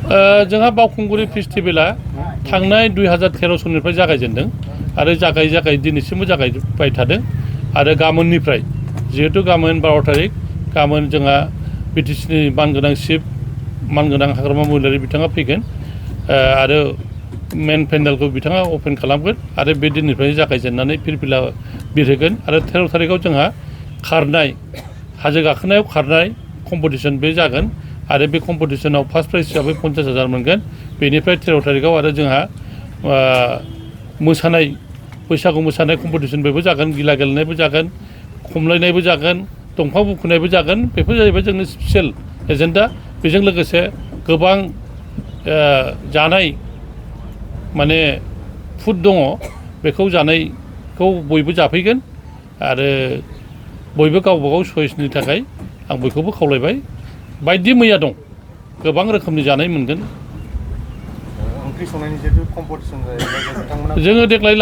जोंहा बावखुंग्रि फेस्टिभेला थांनाय 2013 सननिफ्राय जागायजेनदों आरो जागाय दिनैसिमबो जागायबाय थादों आरो गाबोननिफ्राय जिहेतु गाबोन 12 थारिख गाबोन जोंहा बिटिसिनि मानगोनां चिफ मानगोनां हाग्रामा महिलारि बिथाङा फैगोन आरो मेन पेन्डेलखौ बिथाङा अपेन खालामगोन आरो बे दिननिफ्राय जागायजेननानै फिरफिला बिरहोगोन आरो 13 थारिखआव जोंहा खारनाय हाजो गाखोनायाव खारनाय कम्पिटिसन बे जागोन आरो बे कम्पिटिसनाव फार्स्ट प्राइज हिसाबै 50,000 मोनगोन बेनिफ्राय 13 थारिखआव आरो जोंहा मोसानाय बैसागु मोसानाय कम्पिटिसनबो जागोन गिला गेलेनायबो जागोन खमलायनायबो जागोन दंफां बुखुनायबो जागोन बेफोर जाहैबाय जोंनि स्पेसियेल एजेन्डा बेजों लोगोसे गोबां जानाय माने फुड दङ बेखौ जानायखौ बयबो जाफैगोन आरो बयबो गावबा गाव चइसनि थाखाय आं बयखौबो खावलायबाय बायदि मैया दं गोबां रोखोमनि जानाय मोनगोन ओंख्रि संनायनि जिहेतु कम्पिटिसन जायो जोङो देग्लाय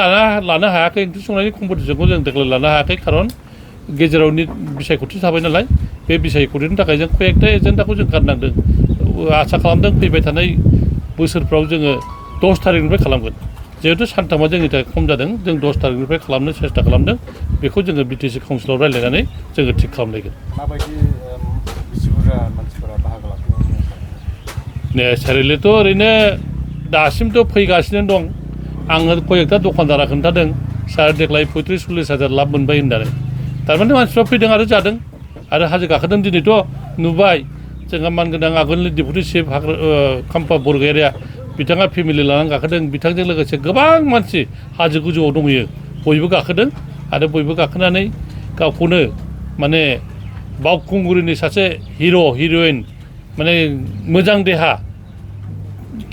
लानो हायाखै ओंख्रि संनायनि कम्पिटिसनखौ जों देग्लाय लानो हायाखै खारन गेजेराव बिसायख'थि थाबाय नालाय बे बिसायख'थिनि थाखाय जों कयेकथा एजेन्डाखौ जों गारनांदों आसा खालामदों फैबाय थानाय बोसोरफ्राव जोङो 10 थारिखनिफ्राय खालामगोन जिहेतु सानथामा जोंनि थाखाय खम जादों जों 10 थारिखनिफ्राय खालामनो सेस्था खालामदों बेखौ जोङो बिटिसि काउन्सिलाव रायज्लायनानै जोङो थिग खालामलायगोन माबायदि बेसे बुरजा मानसिफोरा बाहागो लाफैयो नेचारेलिथ' ओरैनो दासिमथ' फैगासिनो दं आङो कयेकथा दखानदारा खोन्थादों सार देग्लाय 35-40 हाजार लाब मोनबाय होननानै थारमाने मानसिफ्रा फैदों आरो जादों आरो हाजो गाखोदों दिनैथ' नुबाय जोंहा मानगोनां आगोलनि डेपुटि चिफ खाम्फा बरगयारिया बिथाङा फेमिलि लानानै गाखोदों बिथांजों लोगोसे गोबां मानसि हाजो गोजौआव दंहैयो बयबो गाखोदों आरो बयबो गाखोनानै गावखौनो माने बावखुंग्रिनि सासे हिर' हिर'इन माने मोजां देहा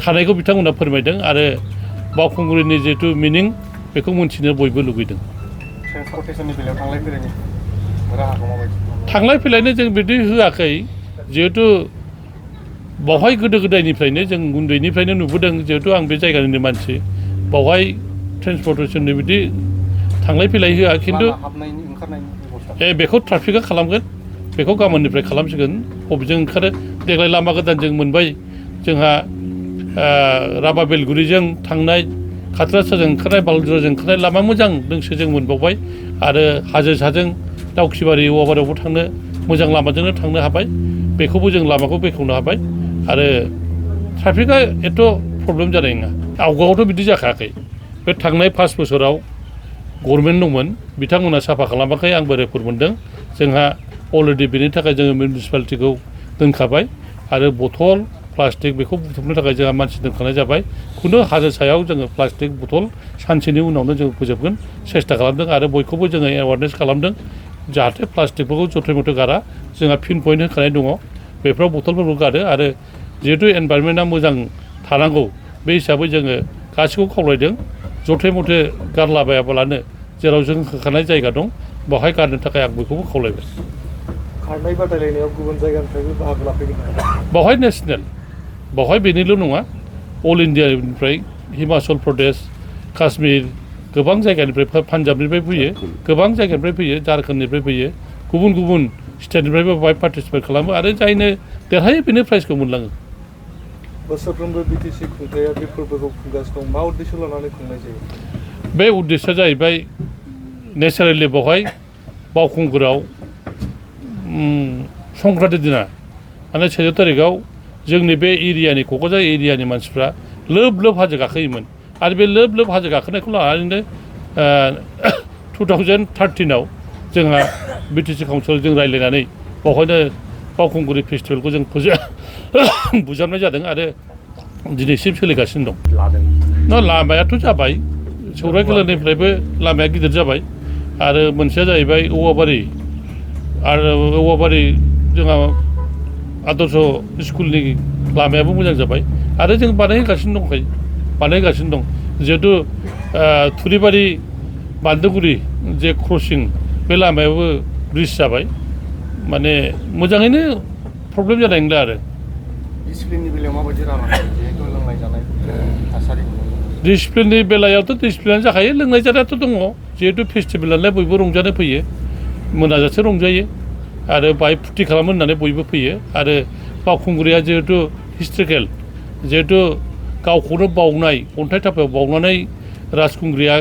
थानायखौ बिथांमोना फोरमायदों आरो बावखुंग्रिनि जिहेतु मिनिं बेखौ मोनथिनो बयबो लुगैदों ट्रेन्सपर्टेसननि बेलायाव थांलाय फैलायनि राहाखौ माबायदि थांलाय फैलायनो जों बिदि होआखै जिहेतु बावहाय गोदो गोदायनिफ्रायनो जों उन्दैनिफ्रायनो नुबोदों जिहेतु आं बे जायगानिनो मानसि बावहाय ट्रेन्सपर्टेसननि बिदि थांलाय फैलाय होआ खिन्थु बेखौ ट्राफिकआ खालामगोन बेखौ गाबोननिफ्राय खालामसिगोन बबेजों ओंखारो देग्लाय लामा गोदानजों मोनबाय जोंहा राभा बेलगुरिजों थांनाय खाथ्रासाजों ओंखारनाय बालुजराजों ओंखारनाय लामा मोजां दोंसे जों मोनबावबाय आरो हाजो साजों दाउखिबारि औवाबारियावबो थांनो मोजां लामाजोंनो थांनो हाबाय बेखौबो जों लामाखौ बेखेवनो हाबाय आरो ट्राफिकआ एथ' प्रब्लेम जानाय नङा आवगायावथ' बिदि जाखायाखै बे थांनाय 5 बोसोराव गभर्नमेन्ट दंमोन बिथांमोना साफा खालामाखै आंबो रिपर्ट मोनदों जोंहा अलरेडि बेनि थाखाय जोङो मिउनिसिपालिटिखौ दोनखाबाय आरो बथल प्लास्टिक बेखौ बुथुमनो थाखाय जोंहा मानसि दोनखानाय जाबाय खुनु हाजो सायाव जोङो प्लास्टिक बथल सानसेनि उनावनो जोङो फोजोबगोन सेस्था खालामदों आरो बयखौबो जोङो एवारनेस खालामदों जाहाथे प्लास्टिकफोरखौ जथे मथे गारा जोंहा पिन पइन्ट होखानाय दङ बेफोराव बथलफोरखौ गारो आरो जिहेतु एनभायरनमेन्टआ मोजां थानांगौ बे हिसाबै जोङो गासैखौबो खावलायदों जथे मथे गारलाबायाबालानो जेराव जों होखानाय जायगा दं बेवहाय गारनो थाखाय आं बयखौबो खावलायबाय खारनाय बादायलायनायाव गुबुन जायगानिफ्रायबो बाहागो लाफैगोन बेवहाय नेसनेल बेवहाय बेनिल' नङा अल इन्डियानिफ्राय हिमाचल प्रदेश काश्मीर गोबां जायगानिफ्राय पान्जाबनिफ्राय फैयो गोबां जायगानिफ्राय फैयो झारखन्डनिफ्राय फैयो गुबुन गुबुन स्टेटनिफ्रायबो बेवहाय पार्टिसिपेट खालामो आरो जायनो देरहायो बेनो प्राइजखौ मोनलाङो बोसोरफ्रोमबो बिटिसि खुंथाया बे फोरबोखौ खुंगासिनो दं मा उद्देश्य लानानै खुंनाय जायो बे उद्देश्यआ जाहैबाय नेचारेलि बेवहाय बावखुंग्रियाव संक्रान्ति दिना माने 14 थारिखआव जोंनि बे एरियानि क'क्राझार एरियानि मानसिफ्रा लोब लोब हाजो गाखोयोमोन आरो बे लोब लोब हाजो गाखोनायखौ लानानैनो 2013आव जोंहा बिटिसि काउन्सिलाव जों रायज्लायनानै बेवहायनो बावखुंग्रि फेस्टिभेलखौ जों बुजाबनाय जादों आरो दिनैसिम सोलिगासिनो दं लामायाथ' जाबाय सौरायखेलानिफ्रायबो लामाया गिदिर जाबाय आरो मोनसेया जाहैबाय औवाबारि आरो औवाबारि जोंहा आदर्श स्कुलनि लामायाबो मोजां जाबाय आरो जों बानायगासिनो दं जिहेतु थुरिबारि बान्दोगुरि जे क्रसिं बे लामायाबो ब्रिज जाबाय माने मोजाङैनो प्रब्लेम जानाय नंला आरो डिसिप्लिननि बेलायाव माबायदि राहा जिहेतु लोंनाय जानाय थासारि डिसिप्लिननि बेलायावथ' डिसिप्लिनानो जाखायो लोंनाय जानायाथ' दङ जिहेतु फेस्टिभेल नालाय बयबो रंजानो फैयो मोनाजासे रंजायो आरो बाहाय फुर्ति खालामो होननानै बयबो फैयो आरो बावखुंग्रिया जिहेतु हिस्ट्रिकेल जिहेथु गावखौनो बावनाय अन्थाइ थाफायाव बावनानै राजखुंग्रिया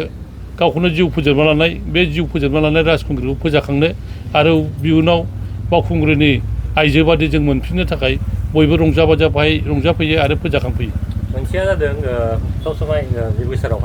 गावखौनो जिउ फोजोबना लानाय बे जिउ फोजोबना लानाय राजखुंग्रिखौ फोजाखांनो आरो इयुनाव बावखुंग्रिनि आइजो बादि जों मोनफिननो थाखाय बयबो रंजाफैयो आरो फोजाखांफैयो। मोनसेया जादों सब समाय बे बोसोराव